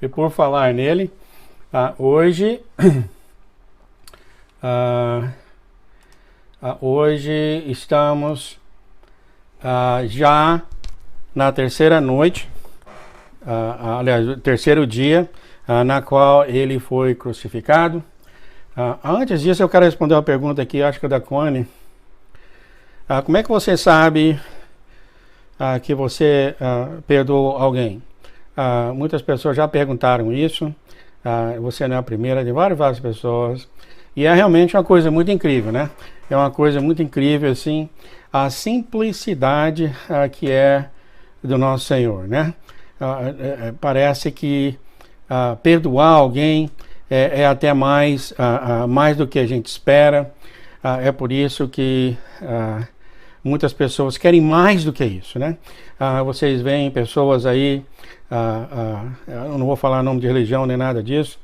E por falar nele, hoje, hoje estamos já na terceira noite, aliás, o terceiro dia, na qual ele foi crucificado. Antes disso, eu quero responder uma pergunta aqui, acho que é da Connie. Como é que você sabe que você perdoou alguém? Muitas pessoas já perguntaram isso. Você não é a primeira, de várias pessoas. E é realmente uma coisa muito incrível, né? É uma coisa muito incrível, assim, a simplicidade que é do nosso Senhor, né? Parece que perdoar alguém é até mais do que a gente espera. É por isso que muitas pessoas querem mais do que isso, né? Vocês veem pessoas aí, eu não vou falar nome de religião nem nada disso,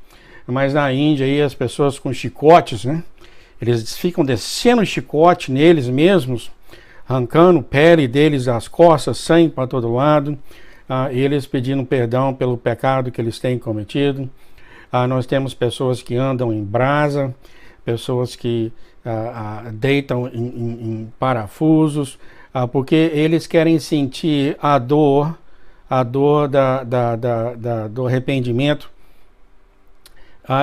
mas na Índia aí as pessoas com chicotes, né? Eles ficam descendo chicote neles mesmos, arrancando pele deles, as costas, sangue para todo lado, eles pedindo perdão pelo pecado que eles têm cometido. Nós temos pessoas que andam em brasa, pessoas que deitam em parafusos, porque eles querem sentir a dor do arrependimento,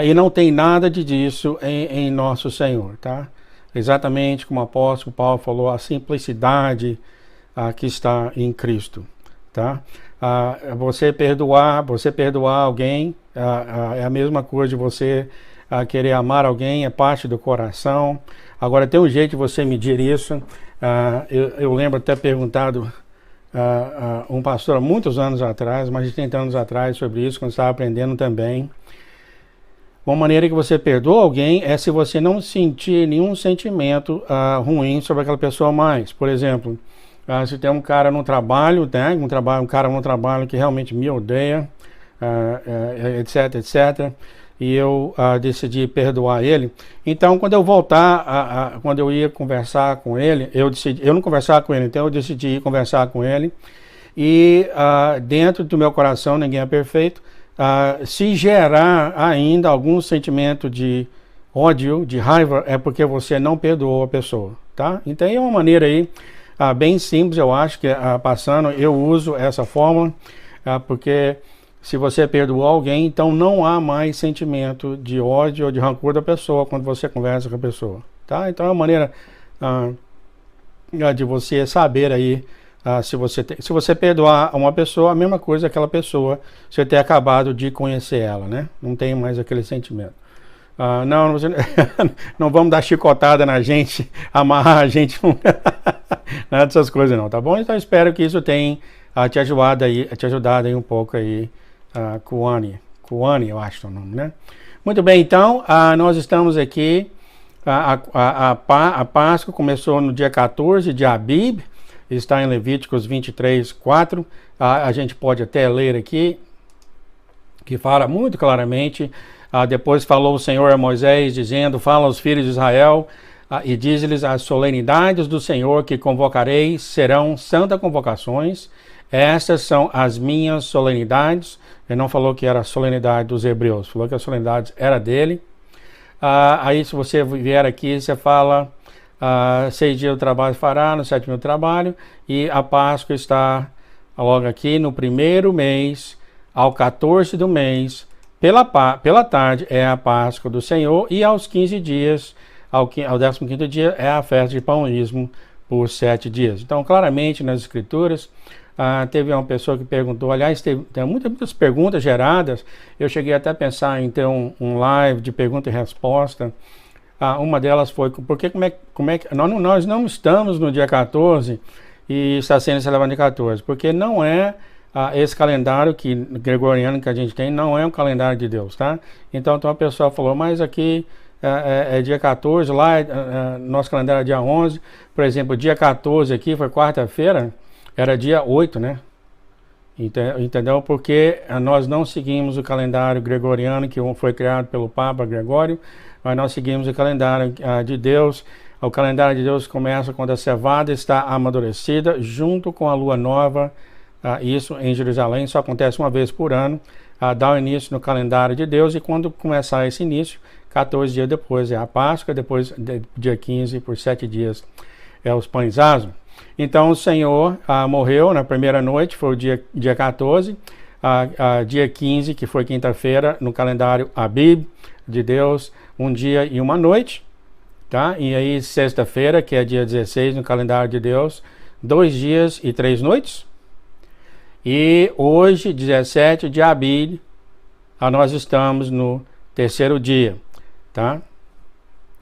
e não tem nada disso em nosso Senhor, tá? Exatamente como o apóstolo Paulo falou, a simplicidade que está em Cristo, tá? Você perdoar alguém é a mesma coisa de você querer amar alguém, é parte do coração. Agora tem um jeito de você medir isso. Eu lembro até perguntado um pastor há muitos anos atrás, mais de 30 anos atrás, sobre isso, quando estava aprendendo também. Uma maneira que você perdoa alguém é se você não sentir nenhum sentimento ruim sobre aquela pessoa mais. Por exemplo, se tem um cara no trabalho, né, um cara no trabalho que realmente me odeia, etc, e eu decidi perdoar ele. Então, quando eu voltar, quando eu ia conversar com ele, eu não conversava com ele, então eu decidi ir conversar com ele. E dentro do meu coração, ninguém é perfeito, se gerar ainda algum sentimento de ódio, de raiva, é porque você não perdoou a pessoa, tá? Então, é uma maneira aí bem simples, eu acho que passando, eu uso essa fórmula, porque se você perdoou alguém, então não há mais sentimento de ódio ou de rancor da pessoa quando você conversa com a pessoa, tá? Então é uma maneira de você saber aí se você perdoar uma pessoa, a mesma coisa aquela pessoa, você ter acabado de conhecer ela, né? Não tem mais aquele sentimento. Não, não vamos dar chicotada na gente, amarrar a gente, nada dessas coisas não, tá bom? Então espero que isso tenha te ajudado aí um pouco aí. Kuani, eu acho o nome, né? Muito bem, então, nós estamos aqui, a Páscoa começou no dia 14 de Abib, está em Levíticos 23, 4, a gente pode até ler aqui, que fala muito claramente, depois falou o Senhor a Moisés, dizendo, fala aos filhos de Israel, e diz-lhes, as solenidades do Senhor que convocarei serão santas convocações, estas são as minhas solenidades. Ele não falou que era a solenidade dos hebreus, falou que a solenidade era dele. Aí se você vier aqui, você fala, 6 dias do trabalho fará, no 7º do trabalho, e a Páscoa está logo aqui no primeiro mês, ao 14 do mês, pela tarde é a Páscoa do Senhor, e aos 15 dias, ao 15º dia, é a festa de pão-ismo por 7 dias. Então, claramente nas Escrituras, teve uma pessoa que perguntou, aliás, tem muitas perguntas geradas, eu cheguei até a pensar em ter um live de pergunta e resposta. Uma delas foi, porque como é que nós não estamos no dia 14 e está sendo celebrado dia 14, porque não é esse calendário gregoriano que a gente tem, não é um calendário de Deus, tá? Então a pessoa falou, mas aqui é dia 14, lá nosso calendário é dia 11, por exemplo, dia 14 aqui foi quarta-feira, era dia 8, né? Entendeu? Porque nós não seguimos o calendário gregoriano que foi criado pelo Papa Gregório, mas nós seguimos o calendário de Deus. O calendário de Deus começa quando a cevada está amadurecida, junto com a lua nova Isso em Jerusalém só acontece uma vez por ano. Dá o início no calendário de Deus, e quando começar esse início, 14 dias depois é a Páscoa, depois dia 15 por 7 dias é os pães asmos. Então o Senhor morreu na primeira noite, foi o dia 14, dia 15, que foi quinta-feira, no calendário Abib de Deus, um dia e uma noite, tá? E aí sexta-feira, que é dia 16 no calendário de Deus, 2 dias e 3 noites. E hoje, 17 de Abib, nós estamos no terceiro dia, tá?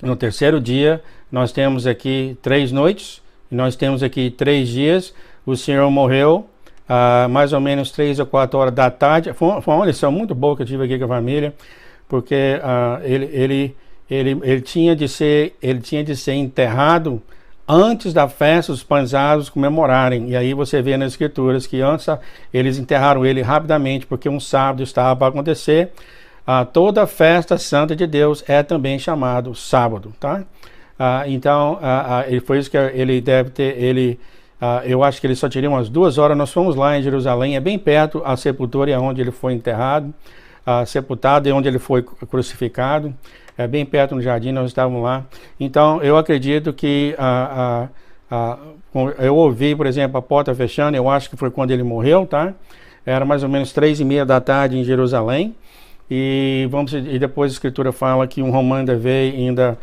No terceiro dia, nós temos aqui 3 noites, nós temos aqui 3 dias. O Senhor morreu mais ou menos 3 ou 4 horas da tarde. Foi uma lição muito boa que eu tive aqui com a família, porque ele tinha de ser enterrado antes da festa dos pães asmos comemorarem. E aí você vê nas escrituras que antes eles enterraram ele rapidamente, porque um sábado estava para acontecer. Toda festa santa de Deus é também chamado sábado, tá? Então, foi isso que ele deve ter, eu acho que ele só teria umas 2 horas. Nós fomos lá em Jerusalém, é bem perto a sepultura, é onde ele foi enterrado, sepultado, é onde ele foi crucificado, é bem perto no jardim, nós estávamos lá. Então, eu acredito que, eu ouvi, por exemplo, a porta fechando, eu acho que foi quando ele morreu, tá? Era mais ou menos 3:30 da tarde em Jerusalém, e depois a escritura fala que um romano veio e ainda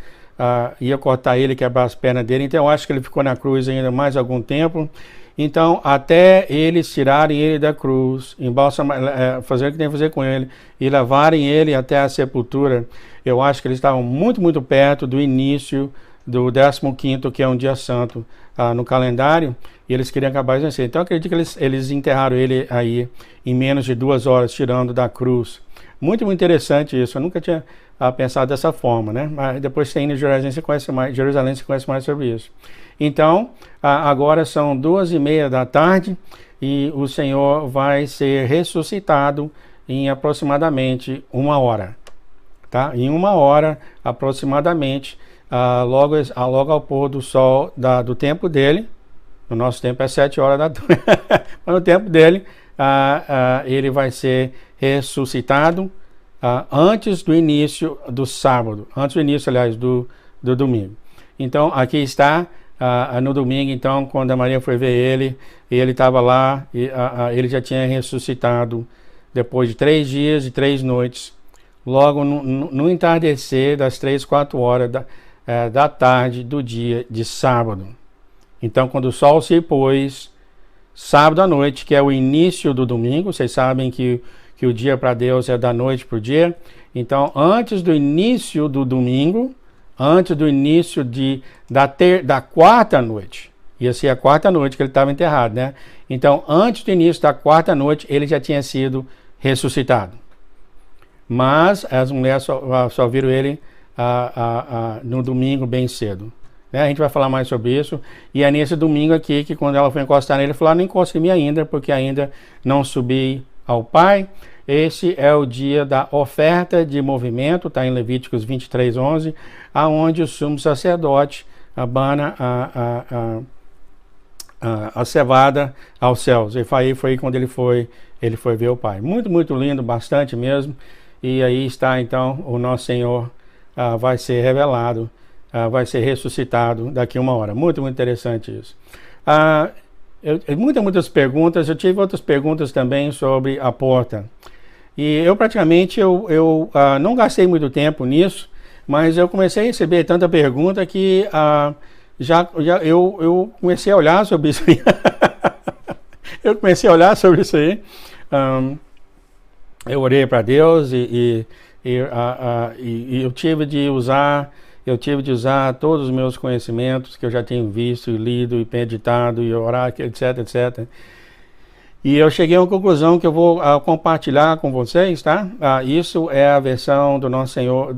ia cortar ele, quebrar as pernas dele. Então eu acho que ele ficou na cruz ainda mais algum tempo. Então, até eles tirarem ele da cruz, fazer o que tem que fazer com ele e levarem ele até a sepultura, eu acho que eles estavam muito, muito perto do início do 15º, que é um dia santo no calendário, e eles queriam acabar de vencer. Então eu acredito que eles enterraram ele aí em menos de 2 horas, tirando da cruz. Muito, muito interessante isso. Eu nunca tinha pensado dessa forma, né? Mas depois você indo em Jerusalém, você conhece mais sobre isso. Então, agora são 2:30 da tarde e o Senhor vai ser ressuscitado em aproximadamente 1 hora, tá? Em 1 hora, aproximadamente, logo ao pôr do sol do tempo dele. No nosso tempo é 7 horas da tarde, mas no tempo dele, ele vai ser ressuscitado antes do início do sábado, antes do início, aliás, do domingo. Então, aqui está, no domingo, então, quando a Maria foi ver ele, e ele estava lá, e ele já tinha ressuscitado depois de 3 dias e 3 noites, logo no entardecer das 3, 4 horas da tarde do dia de sábado. Então, quando o sol se pôs, sábado à noite, que é o início do domingo, vocês sabem que o dia para Deus é da noite para o dia. Então, antes do início do domingo, antes do início da quarta noite, ia ser a quarta noite que ele estava enterrado, né? Então, antes do início da quarta noite, ele já tinha sido ressuscitado. Mas as mulheres só viram ele no domingo bem cedo. A gente vai falar mais sobre isso. E é nesse domingo aqui que, quando ela foi encostar nele, ele falou: não encoste em mim ainda, porque ainda não subi ao Pai. Esse é o dia da oferta de movimento, está em Levíticos 23:11, aonde o sumo sacerdote abana a cevada aos céus. E foi quando ele foi ver o Pai. Muito, muito lindo, bastante mesmo. E aí está, então, o nosso Senhor vai ser revelado, vai ser ressuscitado daqui a 1 hora. Muito, muito interessante isso. Muitas perguntas. Eu tive outras perguntas também sobre a porta. E eu praticamente não gastei muito tempo nisso, mas eu comecei a receber tanta pergunta que eu comecei a olhar sobre isso aí. Eu orei para Deus e eu tive de usar todos os meus conhecimentos que eu já tenho visto, e lido, e meditado, e orar, etc, etc. E eu cheguei a uma conclusão que eu vou compartilhar com vocês, tá? Isso é a versão do nosso Senhor,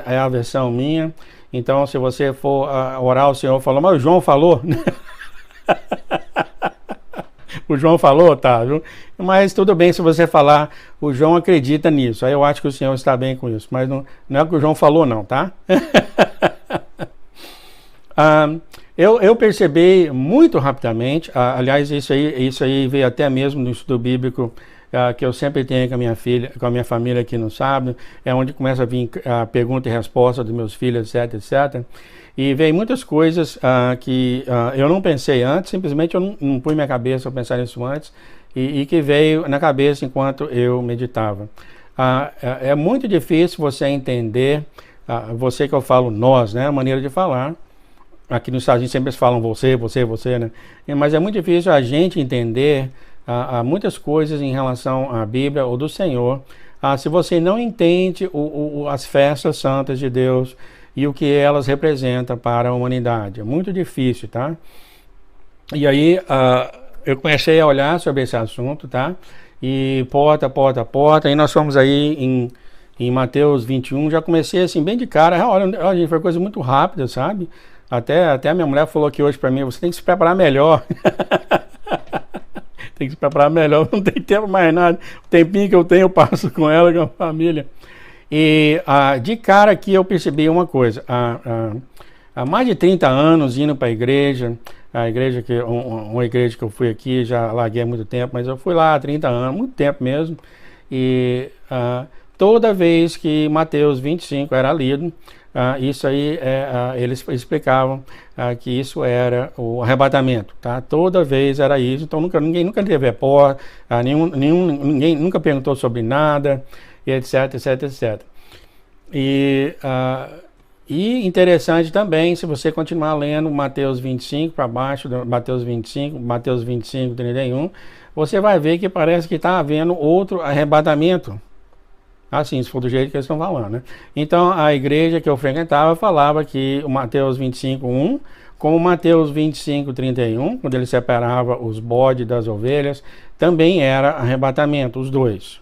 é a versão minha. Então, se você for orar, o Senhor falou: mas o João falou. O João falou, tá, viu? Mas tudo bem se você falar, o João acredita nisso. Aí eu acho que o Senhor está bem com isso. Mas não é o que o João falou, não, tá? Eu percebi muito rapidamente, aliás, isso aí veio até mesmo no estudo bíblico que eu sempre tenho com a minha filha, com a minha família aqui no sábado, é onde começa a vir a pergunta e resposta dos meus filhos, etc, etc. E veio muitas coisas que eu não pensei antes, simplesmente eu não pus minha cabeça a pensar nisso antes, e que veio na cabeça enquanto eu meditava. É muito difícil você entender, você que eu falo nós, né, a maneira de falar. Aqui nos Estados Unidos sempre eles falam você, né? Mas é muito difícil a gente entender muitas coisas em relação à Bíblia ou do Senhor, se você não entende as festas santas de Deus e o que elas representam para a humanidade. É muito difícil, tá? E aí eu comecei a olhar sobre esse assunto, tá? E porta, e nós fomos aí em Mateus 21, já comecei assim bem de cara. Olha, gente, foi coisa muito rápida, sabe? Até a minha mulher falou aqui hoje para mim, você tem que se preparar melhor. Tem que se preparar melhor, não tem tempo mais nada. O tempinho que eu tenho eu passo com ela, com a família. E de cara aqui eu percebi uma coisa. Há mais de 30 anos indo para a igreja uma igreja que eu fui aqui, já larguei há muito tempo, mas eu fui lá há 30 anos, muito tempo mesmo. E toda vez que Mateus 25 era lido, isso aí, eles explicavam que isso era o arrebatamento, tá? Toda vez era isso, então ninguém nunca teve repórter, ninguém nunca perguntou sobre nada, e etc, etc, etc. E interessante também, se você continuar lendo Mateus 25 para baixo, Mateus 25, 31, você vai ver que parece que está havendo outro arrebatamento. Assim, se for do jeito que eles estão falando, né? Então, a igreja que eu frequentava falava que o Mateus 25:1, como Mateus 25:31, quando ele separava os bodes das ovelhas, também era arrebatamento, os dois.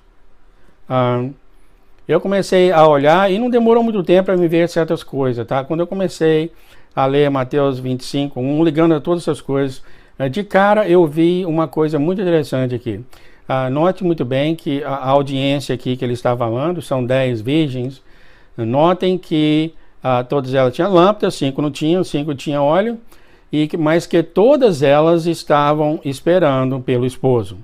Eu comecei a olhar e não demorou muito tempo para me ver certas coisas, tá? Quando eu comecei a ler Mateus 25:1, ligando a todas essas coisas, de cara eu vi uma coisa muito interessante aqui. Note muito bem que a audiência aqui que ele está falando são 10 virgens. Notem que todas elas tinham lâmpada, 5 não tinham, 5 tinham óleo, mas que todas elas estavam esperando pelo esposo.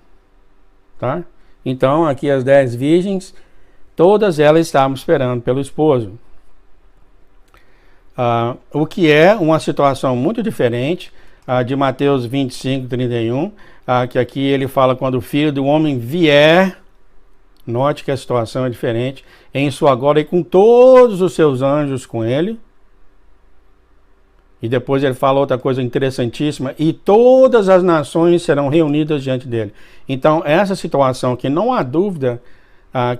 Tá? Então, aqui as 10 virgens, todas elas estavam esperando pelo esposo. O que é uma situação muito diferente de Mateus 25:31, que aqui ele fala quando o Filho do Homem vier, note que a situação é diferente, em sua glória e com todos os seus anjos com ele. E depois ele fala outra coisa interessantíssima, e todas as nações serão reunidas diante dele. Então essa situação, que não há dúvida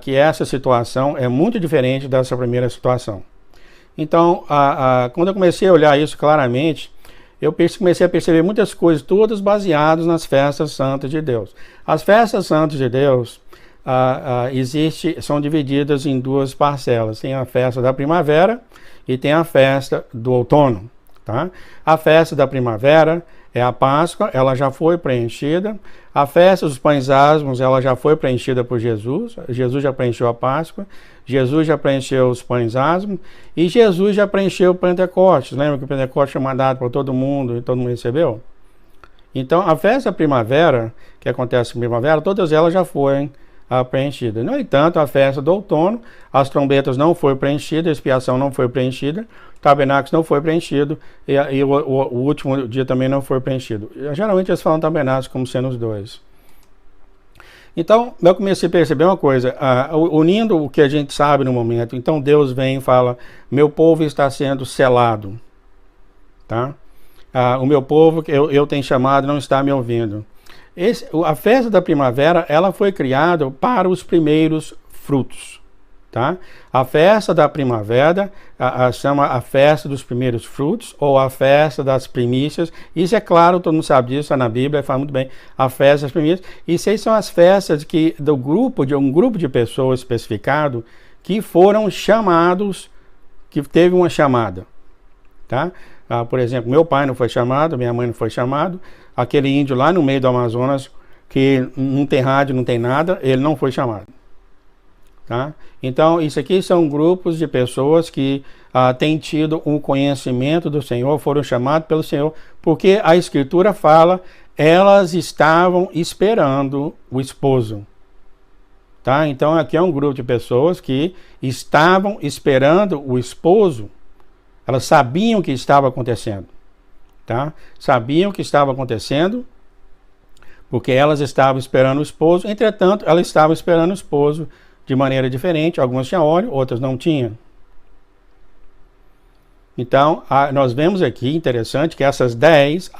que essa situação é muito diferente dessa primeira situação. Então, quando eu comecei a olhar isso claramente, eu comecei a perceber muitas coisas, todas baseadas nas festas santas de Deus. As festas santas de Deus são divididas em duas parcelas. Tem a festa da primavera e tem a festa do outono. Tá? A festa da primavera é a Páscoa, ela já foi preenchida. A festa dos pães asmos, ela já foi preenchida por Jesus. Jesus já preencheu a Páscoa. Jesus já preencheu os pães asmos. E Jesus já preencheu o Pentecostes. Lembra que o Pentecostes foi mandado para todo mundo e todo mundo recebeu? Então, a festa da primavera, que acontece na primavera, todas elas já foram preenchidas. No entanto, a festa do outono, as trombetas não foram preenchidas, a expiação não foi preenchida, o tabernáculo não foi preenchido e o último dia também não foi preenchido. Geralmente eles falam tabernáculo como sendo os dois. Então, eu comecei a perceber uma coisa, unindo o que a gente sabe no momento. Então, Deus vem e fala, meu povo está sendo selado. Tá? O meu povo que eu tenho chamado não está me ouvindo. A festa da primavera, ela foi criada para os primeiros frutos. Tá? A festa da primavera chama a festa dos primeiros frutos ou a festa das primícias. Isso é claro, todo mundo sabe disso, está na Bíblia, fala muito bem. A festa das primícias. Isso aí são as festas de um grupo de pessoas especificado que foram chamados, que teve uma chamada. Tá? Por exemplo, meu pai não foi chamado, minha mãe não foi chamado. Aquele índio lá no meio do Amazonas, que não tem rádio, não tem nada, ele não foi chamado. Tá? Então, isso aqui são grupos de pessoas que têm tido um conhecimento do Senhor, foram chamados pelo Senhor, porque a Escritura fala, elas estavam esperando o esposo. Tá? Então, aqui é um grupo de pessoas que estavam esperando o esposo. Elas sabiam o que estava acontecendo. Tá? Sabiam o que estava acontecendo, porque elas estavam esperando o esposo. Entretanto, elas estavam esperando o esposo de maneira diferente. Algumas tinham óleo, outras não tinham. Então, nós vemos aqui, interessante, que as 10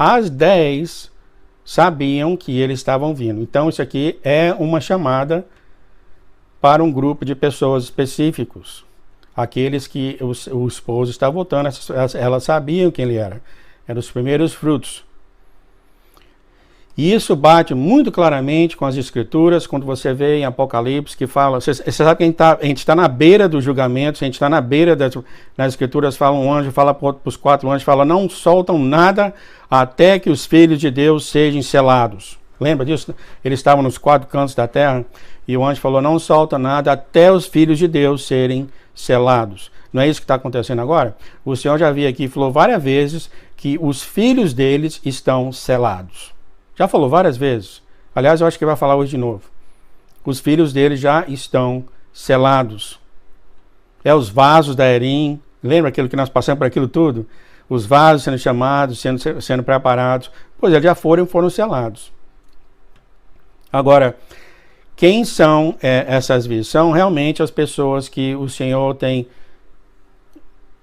sabiam que eles estavam vindo. Então, isso aqui é uma chamada para um grupo de pessoas específicos. Aqueles que o esposo está voltando, elas sabiam quem ele era. Eram os primeiros frutos. E isso bate muito claramente com as Escrituras, quando você vê em Apocalipse que fala... Você sabe que a gente está na beira dos julgamentos, a gente está na beira nas Escrituras, fala um anjo, fala para os 4 anjos, fala, não soltam nada até que os filhos de Deus sejam selados. Lembra disso? Eles estavam nos 4 cantos da terra, e o anjo falou, não solta nada até os filhos de Deus serem selados. Não é isso que está acontecendo agora? O Senhor já havia aqui, falou várias vezes, que os filhos deles estão selados. Já falou várias vezes. Aliás, eu acho que vai falar hoje de novo. Os filhos dele já estão selados. É os vasos da Erim. Lembra aquilo que nós passamos por aquilo tudo? Os vasos sendo chamados, sendo preparados. Pois eles já foram selados. Agora, quem são essas vidas? São realmente as pessoas que o Senhor tem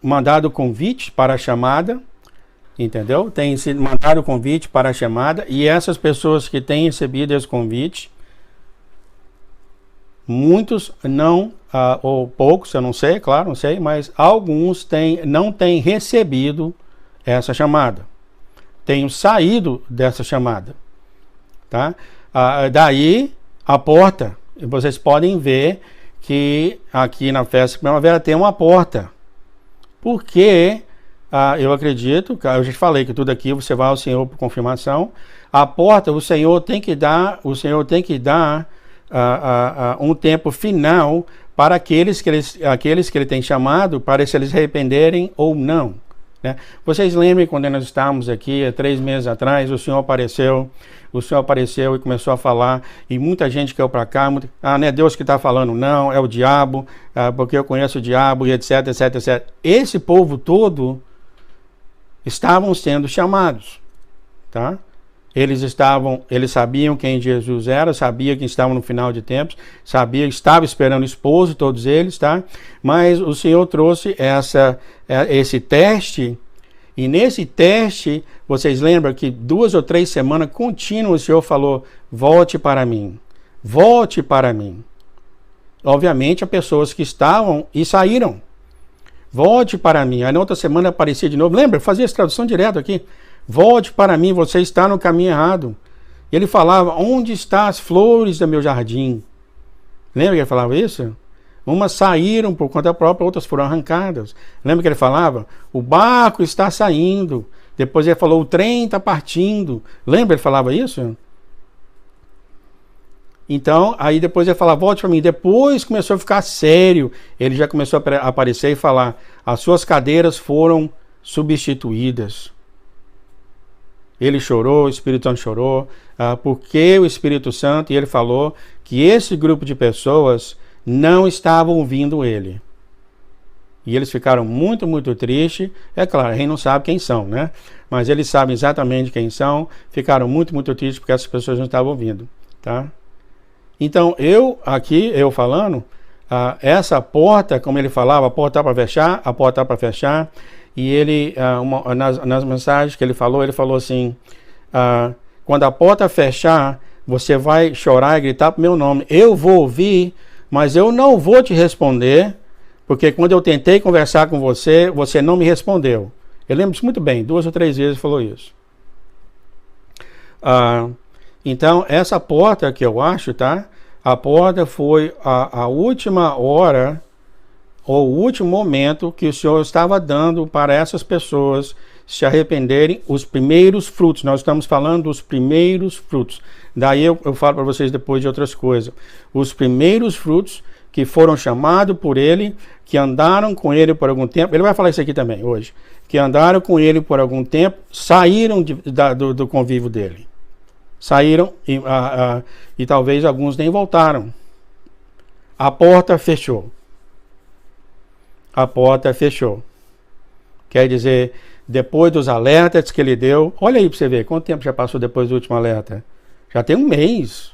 mandado o convite para a chamada. Entendeu? Tem sido mandado o convite para a chamada, e essas pessoas que têm recebido esse convite, muitos não, ou poucos, eu não sei, claro, não sei, mas alguns não têm recebido essa chamada. Têm saído dessa chamada. Tá? Daí a porta, vocês podem ver que aqui na festa de primavera tem uma porta. Porque... eu acredito, eu já falei que tudo aqui você vai ao Senhor por confirmação. A porta, o Senhor tem que dar um tempo final para aqueles que ele tem chamado, para se eles arrependerem ou não. Né? Vocês lembram quando nós estávamos aqui, há 3 meses atrás, o Senhor apareceu e começou a falar, e muita gente caiu para cá, não é Deus que está falando, não, é o diabo, porque eu conheço o diabo, e etc, etc, etc. Esse povo todo estavam sendo chamados, tá? Eles sabiam quem Jesus era, sabiam que estavam no final de tempos, estavam esperando o esposo, todos eles, tá? Mas o Senhor trouxe esse teste, e nesse teste, vocês lembram que 2 ou 3 semanas contínuas o Senhor falou, volte para mim, volte para mim. Obviamente, há pessoas que estavam e saíram. Volte para mim. Aí na outra semana aparecia de novo. Lembra? Fazia essa tradução direto aqui. Volte para mim, você está no caminho errado. E ele falava, onde estão as flores do meu jardim? Lembra que ele falava isso? Umas saíram por conta própria, outras foram arrancadas. Lembra que ele falava? O barco está saindo. Depois ele falou, o trem está partindo. Lembra que ele falava isso? Então, aí depois ele fala, volte para mim. Depois começou a ficar sério. Ele já começou a aparecer e falar, as suas cadeiras foram substituídas. Ele chorou, o Espírito Santo chorou, porque o Espírito Santo, e ele falou que esse grupo de pessoas não estavam ouvindo ele. E eles ficaram muito, muito tristes. É claro, a gente não sabe quem são, né? Mas eles sabem exatamente quem são. Ficaram muito, muito tristes porque essas pessoas não estavam ouvindo, tá? Então, eu falando, essa porta, como ele falava, a porta está para fechar, e ele, nas mensagens que ele falou assim, quando a porta fechar, você vai chorar e gritar para o meu nome, eu vou ouvir, mas eu não vou te responder, porque quando eu tentei conversar com você, você não me respondeu. Eu lembro disso muito bem, 2 ou 3 vezes ele falou isso. Então, essa porta que eu acho, tá? A porta foi a última hora, ou o último momento que o Senhor estava dando para essas pessoas se arrependerem, os primeiros frutos. Nós estamos falando dos primeiros frutos. Daí eu falo para vocês depois de outras coisas. Os primeiros frutos que foram chamados por ele, que andaram com ele por algum tempo. Ele vai falar isso aqui também hoje. Que andaram com ele por algum tempo, saíram do convívio dele. Saíram e talvez alguns nem voltaram. A porta fechou. A porta fechou. Quer dizer, depois dos alertas que ele deu, olha aí para você ver, quanto tempo já passou depois do último alerta? Já tem um mês.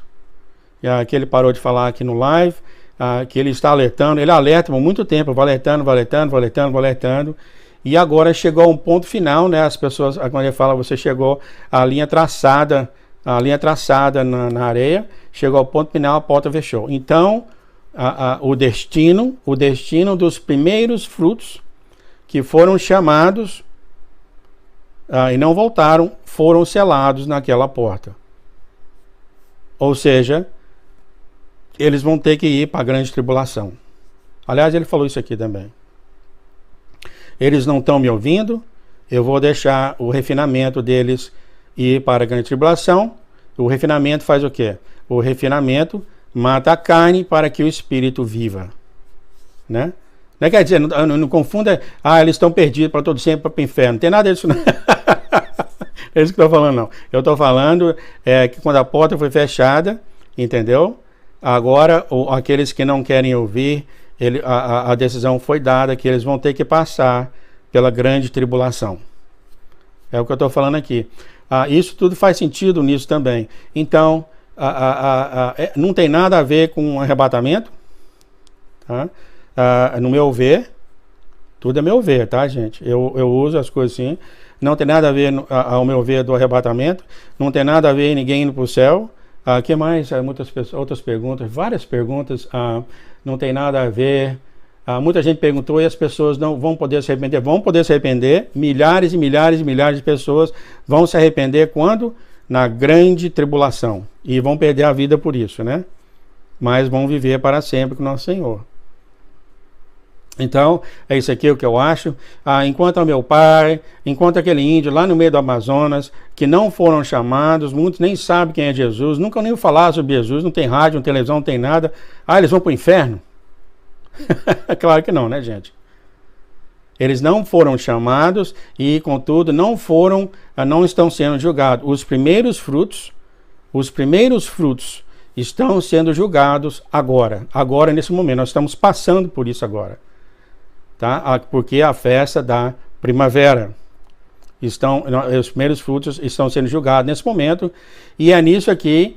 Que ele parou de falar aqui no live, que ele está alertando, ele alerta por muito tempo, vai alertando, e agora chegou a um ponto final, né? As pessoas, quando ele fala, você chegou à linha traçada na areia, chegou ao ponto final, a porta fechou. Então, o destino dos primeiros frutos que foram chamados e não voltaram, foram selados naquela porta. Ou seja, eles vão ter que ir para a grande tribulação. Aliás, ele falou isso aqui também. Eles não estão me ouvindo, eu vou deixar o refinamento deles ir para a grande tribulação. O refinamento faz o quê? O refinamento mata a carne para que o espírito viva. Né? Não quer dizer, não confunda, eles estão perdidos para todo sempre para o inferno. Não tem nada disso, não. É isso que eu estou falando, não. Eu estou falando que quando a porta foi fechada, entendeu? Agora, aqueles que não querem ouvir, a decisão foi dada que eles vão ter que passar pela grande tribulação. É o que eu estou falando aqui. Isso tudo faz sentido nisso também. Então, não tem nada a ver com arrebatamento. Tá? No meu ver, tudo é meu ver, tá, gente? Eu uso as coisas assim. Não tem nada a ver, ao meu ver, do arrebatamento. Não tem nada a ver ninguém indo para o céu. Que mais? Outras perguntas, várias perguntas. Não tem nada a ver. Muita gente perguntou e as pessoas não vão poder se arrepender. Vão poder se arrepender. Milhares e milhares e milhares de pessoas vão se arrepender quando? Na grande tribulação. E vão perder a vida por isso, né? Mas vão viver para sempre com o nosso Senhor. Então, é isso aqui o que eu acho. Enquanto o meu pai, enquanto aquele índio lá no meio do Amazonas, que não foram chamados, muitos nem sabem quem é Jesus, nunca nem falaram sobre Jesus, não tem rádio, não tem televisão, não tem nada. Eles vão para o inferno? Claro que não, né, gente? Eles não foram chamados e, contudo, não estão sendo julgados. Os primeiros frutos estão sendo julgados agora nesse momento. Nós estamos passando por isso agora. Tá? Porque é a festa da primavera. Os primeiros frutos estão sendo julgados nesse momento. E é nisso aqui,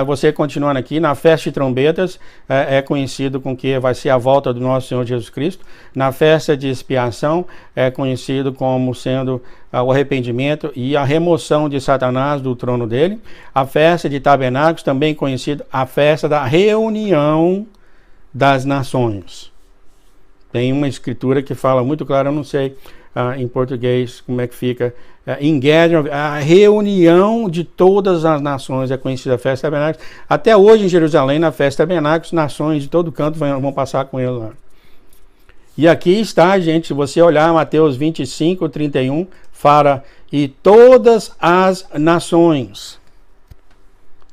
você continuando aqui, na festa de trombetas, é conhecido com que vai ser a volta do nosso Senhor Jesus Cristo. Na festa de expiação, é conhecido como sendo o arrependimento e a remoção de Satanás do trono dele. A festa de tabernáculos, também conhecida a festa da reunião das nações. Tem uma escritura que fala muito claro, eu não sei em português como é que fica. A reunião de todas as nações é conhecida a festa de tabernáculos. Até hoje em Jerusalém, na festa de tabernáculos, nações de todo canto vão passar com ele lá. E aqui está, gente, se você olhar Mateus 25, 31, fala, e todas as nações.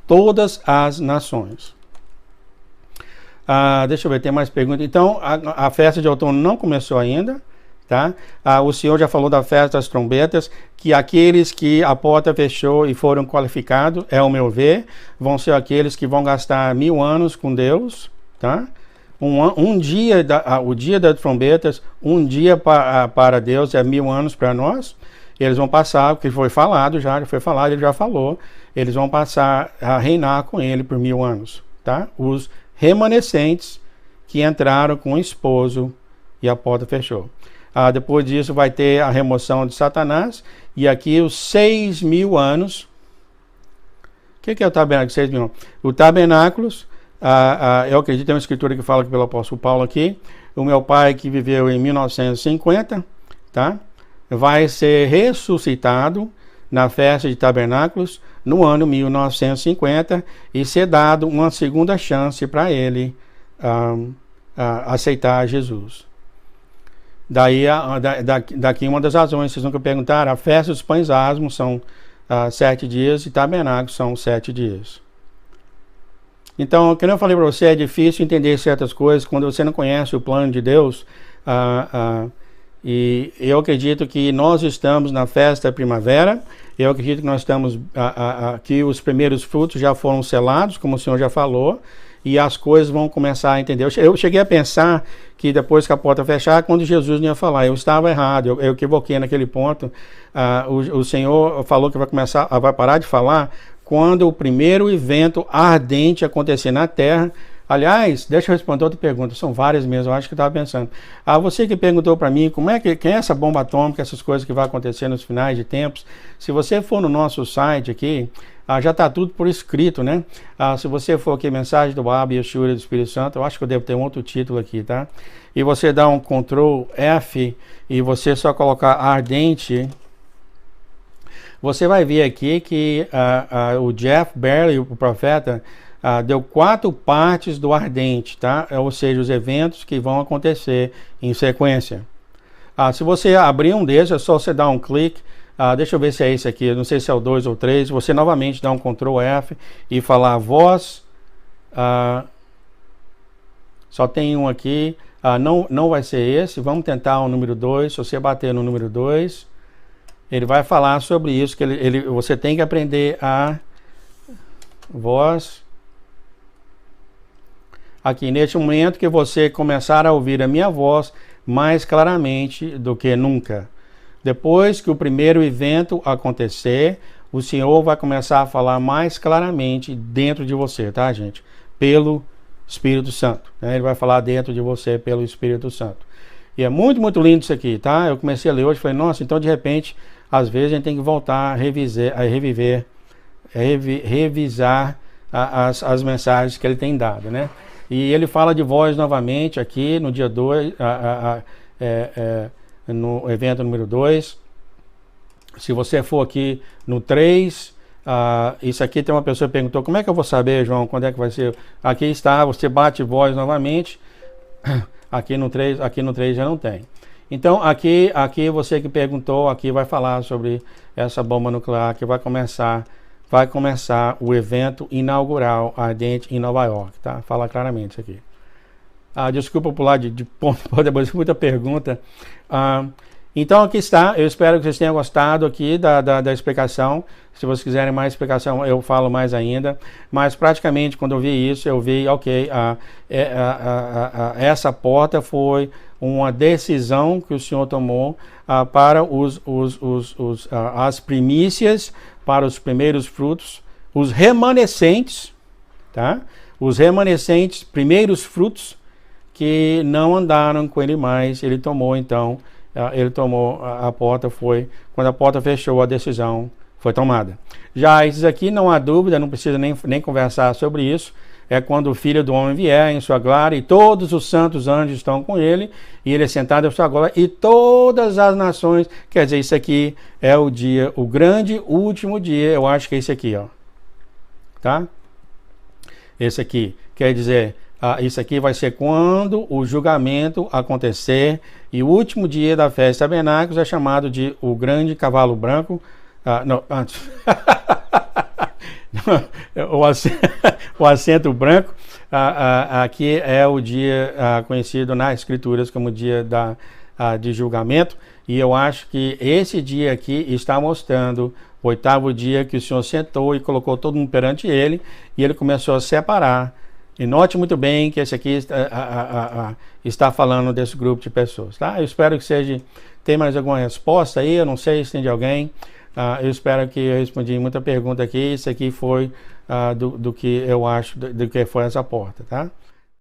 Todas as nações. Deixa eu ver, tem mais perguntas. Então, a festa de outono não começou ainda, tá? O Senhor já falou da festa das trombetas, que aqueles que a porta fechou e foram qualificados, é o meu ver, vão ser aqueles que vão gastar 1000 anos com Deus, tá? O dia das trombetas, um dia para Deus é 1000 anos para nós. Eles vão passar, porque foi falado já, ele já falou, eles vão passar a reinar com ele por 1000 anos, tá? Os remanescentes que entraram com o esposo e a porta fechou. Depois disso vai ter a remoção de Satanás e aqui os 6.000 anos. O que é o tabernáculo? 6.000 anos. O tabernáculos, eu acredito, tem uma escritura que fala aqui pelo apóstolo Paulo aqui, o meu pai que viveu em 1950, tá? Vai ser ressuscitado na festa de tabernáculos no ano 1950 e ser dado uma segunda chance para ele aceitar Jesus. Daqui uma das razões, vocês nunca perguntaram, a festa dos pães asmos são 7 dias e tabernáculos são 7 dias. Então, como eu falei para você, é difícil entender certas coisas quando você não conhece o plano de Deus. E eu acredito que nós estamos na festa da primavera. Eu acredito que nós estamos que os primeiros frutos já foram selados, como o Senhor já falou, e as coisas vão começar a entender. Eu cheguei a pensar que depois que a porta fechar, quando Jesus não ia falar, eu estava errado, eu equivoquei naquele ponto. O Senhor falou que vai parar de falar quando o primeiro evento ardente acontecer na terra. Aliás, deixa eu responder outra pergunta, são várias mesmo, eu acho que eu estava pensando. Você que perguntou para mim quem é essa bomba atômica, essas coisas que vai acontecer nos finais de tempos. Se você for no nosso site aqui, já está tudo por escrito, né? Se você for aqui, mensagem do Abba, Yeshua e do Espírito Santo, eu acho que eu devo ter um outro título aqui, tá? E você dá um Ctrl F e você só colocar ardente. Você vai ver aqui que o Jeff Barley, o profeta, deu 4 partes do ardente, tá? Ou seja, os eventos que vão acontecer em sequência. Se você abrir um desses, é só você dar um clique. Deixa eu ver se é esse aqui, não sei se é o 2 ou 3. Você novamente dá um Ctrl F e falar voz. Só tem um aqui. Não vai ser esse. Vamos tentar o número 2. Se você bater no número 2, ele vai falar sobre isso, que você tem que aprender a voz. Aqui, neste momento que você começar a ouvir a minha voz mais claramente do que nunca. Depois que o primeiro evento acontecer, o Senhor vai começar a falar mais claramente dentro de você, tá, gente? Pelo Espírito Santo, né? Ele vai falar dentro de você pelo Espírito Santo. E é muito, muito lindo isso aqui, tá? Eu comecei a ler hoje e falei, nossa, então de repente, às vezes a gente tem que voltar a revisar as mensagens que ele tem dado, né? E ele fala de voz novamente aqui no dia 2, no evento número 2. Se você for aqui no 3, isso aqui tem uma pessoa que perguntou, como é que eu vou saber, João, quando é que vai ser? Aqui está, você bate voz novamente. Aqui no 3 já não tem. Então, aqui você que perguntou, aqui vai falar sobre essa bomba nuclear que vai começar o evento inaugural ardente em Nova York, tá? Fala claramente isso aqui. Desculpa pular de ponto, depois muita pergunta. Então aqui está, eu espero que vocês tenham gostado aqui da explicação. Se vocês quiserem mais explicação, eu falo mais ainda. Mas praticamente quando eu vi isso, eu vi, ok, essa porta foi uma decisão que o Senhor tomou para as primícias, para os primeiros frutos, os remanescentes, tá? Os remanescentes, primeiros frutos, que não andaram com ele mais, ele tomou então, a porta quando a porta fechou, a decisão foi tomada. Já esses aqui, não há dúvida, não precisa nem conversar sobre isso, é quando o Filho do Homem vier em sua glória, e todos os santos anjos estão com ele, e ele é sentado em sua glória, e todas as nações, quer dizer, isso aqui é o dia, o grande último dia, eu acho que é esse aqui, ó, tá? Esse aqui, quer dizer, isso aqui vai ser quando o julgamento acontecer, e o último dia da festa de tabernáculos é chamado de o grande cavalo branco, não, antes... o assento branco, aqui é o dia conhecido nas escrituras como dia de julgamento, e eu acho que esse dia aqui está mostrando o 8º dia que o Senhor sentou e colocou todo mundo perante ele, e ele começou a separar. E note muito bem que esse aqui está falando desse grupo de pessoas, tá? Eu espero que tem mais alguma resposta aí, eu não sei se tem de alguém. Eu espero que eu respondi muita pergunta aqui. Isso aqui foi do que eu acho, do que foi essa porta, tá?